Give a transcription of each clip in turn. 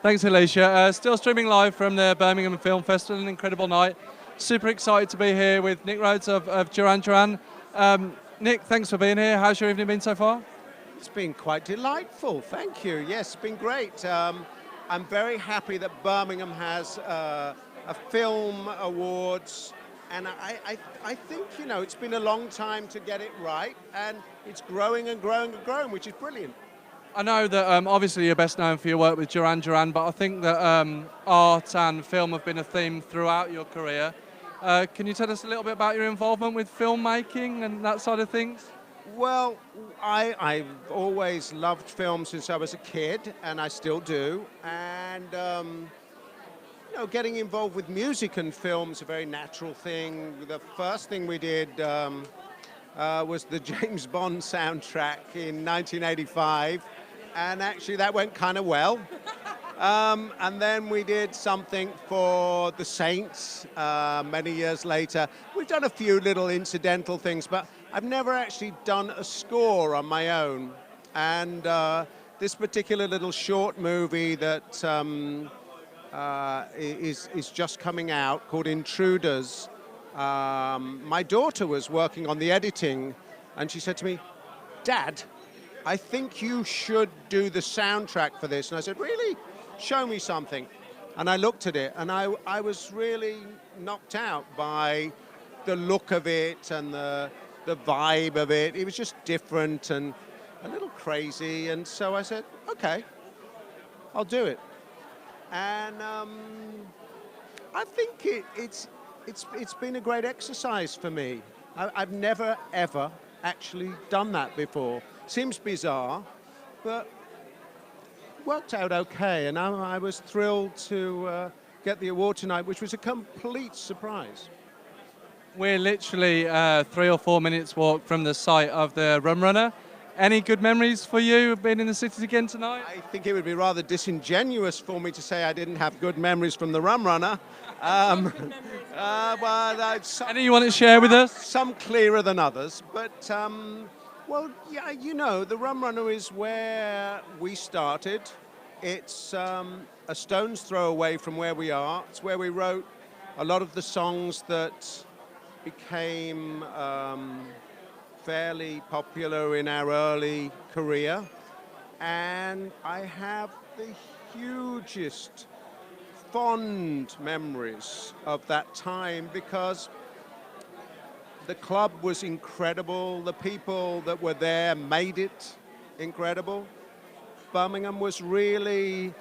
Thanks, Aleesha. Still streaming live from the Birmingham Film Festival, an incredible night. Super excited to be here with Nick Rhodes of Duran Duran. Nick, thanks for being here. How's your evening been so far? It's been quite delightful, thank you. Yes, it's been great. I'm very happy that Birmingham has a film awards, and I think, you know, it's been a long time to get it right, and it's growing and growing and growing, which is brilliant. I know that obviously you're best known for your work with Duran Duran, but I think that art and film have been a theme throughout your career. Can you tell us a little bit about your involvement with filmmaking and that side of things? Well, I've always loved film since I was a kid, and I still do. And, you know, getting involved with music and film is a very natural thing. The first thing we did was the James Bond soundtrack in 1985, and actually that went kind of well. And then we did something for the Saints many years later. We've done a few little incidental things, but I've never actually done a score on my own. And this particular little short movie that is just coming out, called Intruders, my daughter was working on the editing, and she said to me, "Dad, I think you should do the soundtrack for this." And I said, "Really? Show me something." And I looked at it, and I was really knocked out by the look of it and the vibe of it. It was just different and a little crazy. And so I said, "Okay, I'll do it." And I think it's been a great exercise for me. I've never, ever actually done that before. Seems bizarre, but worked out okay. And I was thrilled to get the award tonight, which was a complete surprise. We're literally 3 or 4 minutes walk from the site of the Rum Runner. Any good memories for you being in the city again tonight? I think it would be rather disingenuous for me to say I didn't have good memories from the Rum Runner. Any you want to share with us? Some clearer than others, but well, yeah, you know, the Rum Runner is where we started. It's a stone's throw away from where we are. It's where we wrote a lot of the songs that became fairly popular in our early career. And I have the hugest fond memories of that time because the club was incredible. The people that were there made it incredible. Birmingham was really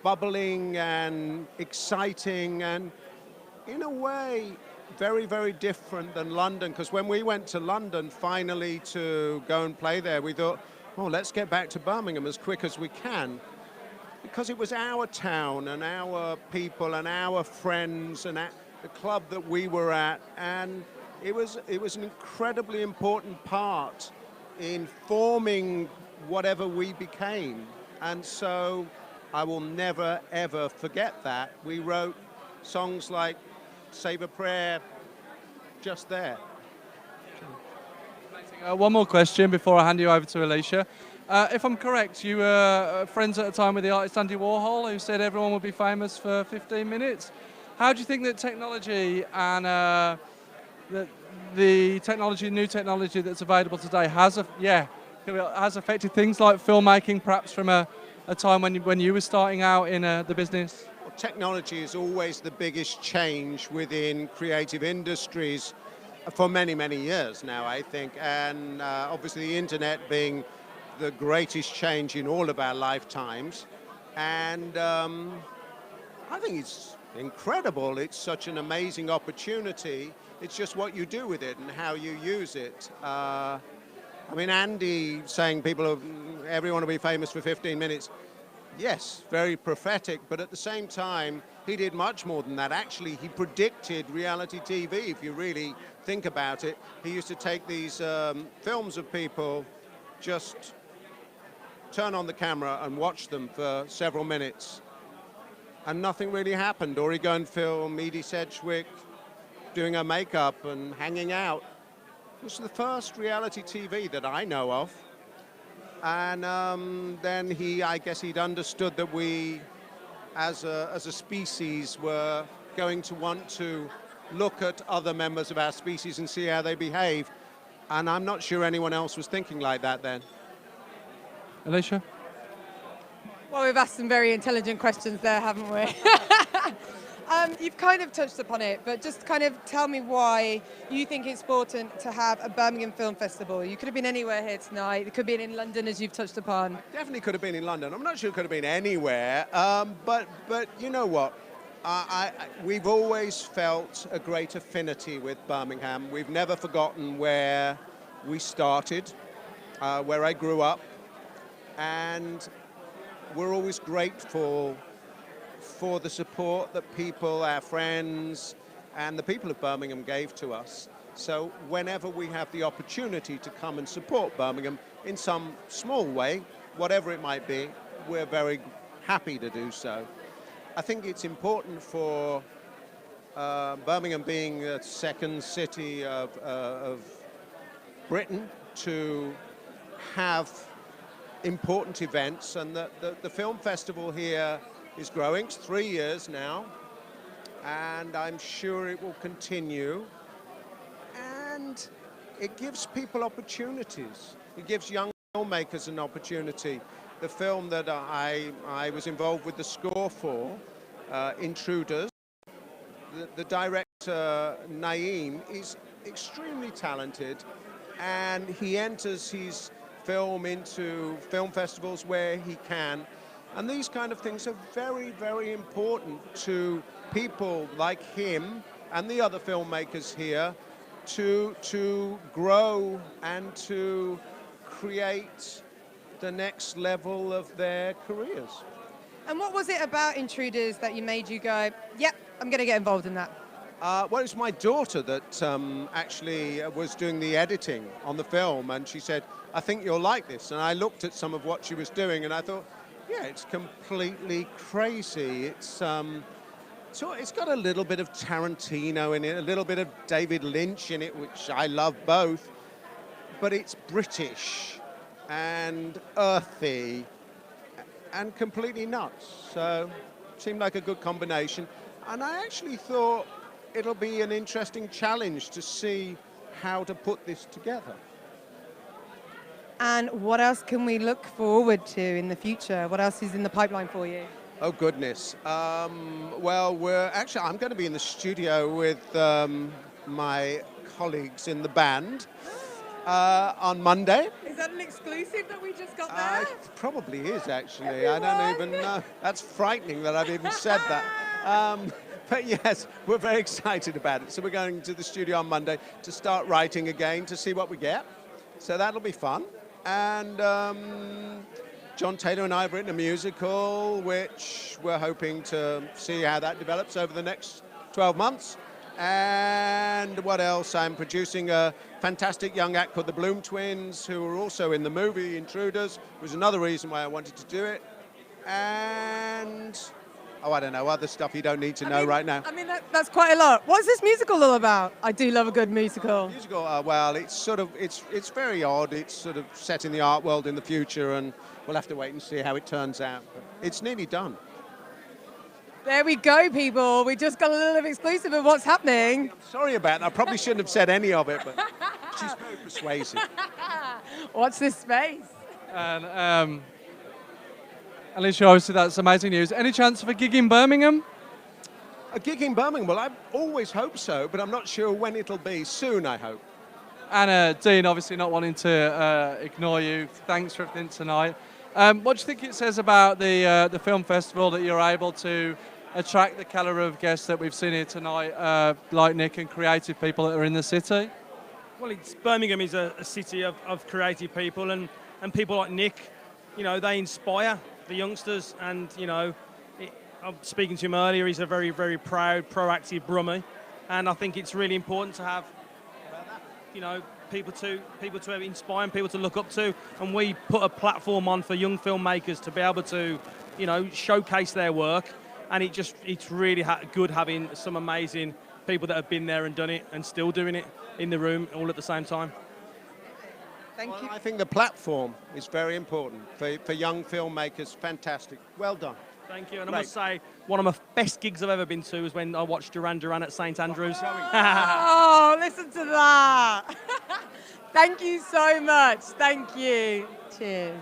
bubbling and exciting and, in a way, very, very different than London. Because when we went to London finally to go and play there, we thought, oh, let's get back to Birmingham as quick as we can. Because it was our town and our people and our friends and the club that we were at. And it was an incredibly important part in forming whatever we became. And so I will never, ever forget that. We wrote songs like Save a Prayer just there. One more question before I hand you over to Aleesha. If I'm correct, you were friends at a time with the artist Andy Warhol, who said everyone would be famous for 15 minutes. How do you think that technology and the technology, new technology that's available today has affected things like filmmaking, perhaps from a time when you were starting out in the business? Well, technology is always the biggest change within creative industries for many, many years now, I think. And obviously the internet being the greatest change in all of our lifetimes. And I think it's incredible. It's such an amazing opportunity. It's just what you do with it and how you use it. I mean, Andy saying everyone will be famous for 15 minutes. Yes, very prophetic, but at the same time, he did much more than that. Actually, he predicted reality TV, if you really think about it. He used to take these films of people, just turn on the camera and watch them for several minutes, and nothing really happened. Or he'd go and film Edie Sedgwick doing her makeup and hanging out. It was the first reality TV that I know of. And then I guess he'd understood that we as a species, were going to want to look at other members of our species and see how they behave. And I'm not sure anyone else was thinking like that then. Aleesha? Well, we've asked some very intelligent questions there, haven't we? You've kind of touched upon it, but just kind of tell me why you think it's important to have a Birmingham Film Festival. You could have been anywhere here tonight. It could have been in London, as you've touched upon. Definitely could have been in London. I'm not sure it could have been anywhere, but you know what? We've always felt a great affinity with Birmingham. We've never forgotten where we started, where I grew up, and we're always grateful for the support that people, our friends, and the people of Birmingham gave to us. So whenever we have the opportunity to come and support Birmingham in some small way, whatever it might be, we're very happy to do so. I think it's important for Birmingham, being the second city of Britain, to have important events, and the film festival here is growing. It's 3 years now, and I'm sure it will continue. And it gives people opportunities. It gives young filmmakers an opportunity. The film that I was involved with the score for, Intruders, the director, Naeem, is extremely talented, and he enters his film into film festivals where he can. And these kind of things are very, very important to people like him and the other filmmakers here to grow and to create the next level of their careers. And what was it about Intruders that you made you go, yep, I'm going to get involved in that? Well, it's my daughter that actually was doing the editing on the film, and she said, I think you'll like this. And I looked at some of what she was doing, and I thought, yeah, it's completely crazy. It's got a little bit of Tarantino in it, a little bit of David Lynch in it, which I love both, but it's British and earthy and completely nuts. So it seemed like a good combination. And I actually thought it'll be an interesting challenge to see how to put this together. And what else can we look forward to in the future? What else is in the pipeline for you? Oh, goodness. Well, I'm going to be in the studio with my colleagues in the band on Monday. Is that an exclusive that we just got there? It probably is, actually. I don't even know. That's frightening that I've even said that. But yes, we're very excited about it. So we're going to the studio on Monday to start writing again, to see what we get. So that'll be fun. And John Taylor and I have written a musical, which we're hoping to see how that develops over the next 12 months. And what else? I'm producing a fantastic young act called the Bloom Twins, who are also in the movie Intruders, which was another reason why I wanted to do it. And, I don't know, other stuff you don't need to know right now. I mean, that's quite a lot. What's this musical all about? I do love a good musical. Well, it's very odd. It's sort of set in the art world in the future, and we'll have to wait and see how it turns out. But it's nearly done. There we go, people. We just got a little exclusive of what's happening. Sorry about that. I probably shouldn't have said any of it, but she's very persuasive. Watch this space. And Aleesha, obviously that's amazing news. Any chance of a gig in Birmingham? A gig in Birmingham? Well, I always hope so, but I'm not sure when it'll be. Soon, I hope. And Dean, obviously not wanting to ignore you. Thanks for everything tonight. What do you think it says about the film festival that you're able to attract the calibre of guests that we've seen here tonight, like Nick, and creative people that are in the city? Well, Birmingham is a city of creative people, and people like Nick, they inspire the youngsters. And I'm speaking to him earlier, he's a very, very proud, proactive Brummie, and I think it's really important to have people to inspire and people to look up to, and we put a platform on for young filmmakers to be able to showcase their work. And it's really good having some amazing people that have been there and done it and still doing it in the room all at the same time. Thank you. I think the platform is very important for young filmmakers. Fantastic. Well done. Thank you. And I Great. must say, one of my best gigs I've ever been to was when I watched Duran Duran at St Andrews. Oh, listen to that. Thank you so much. Thank you. Cheers.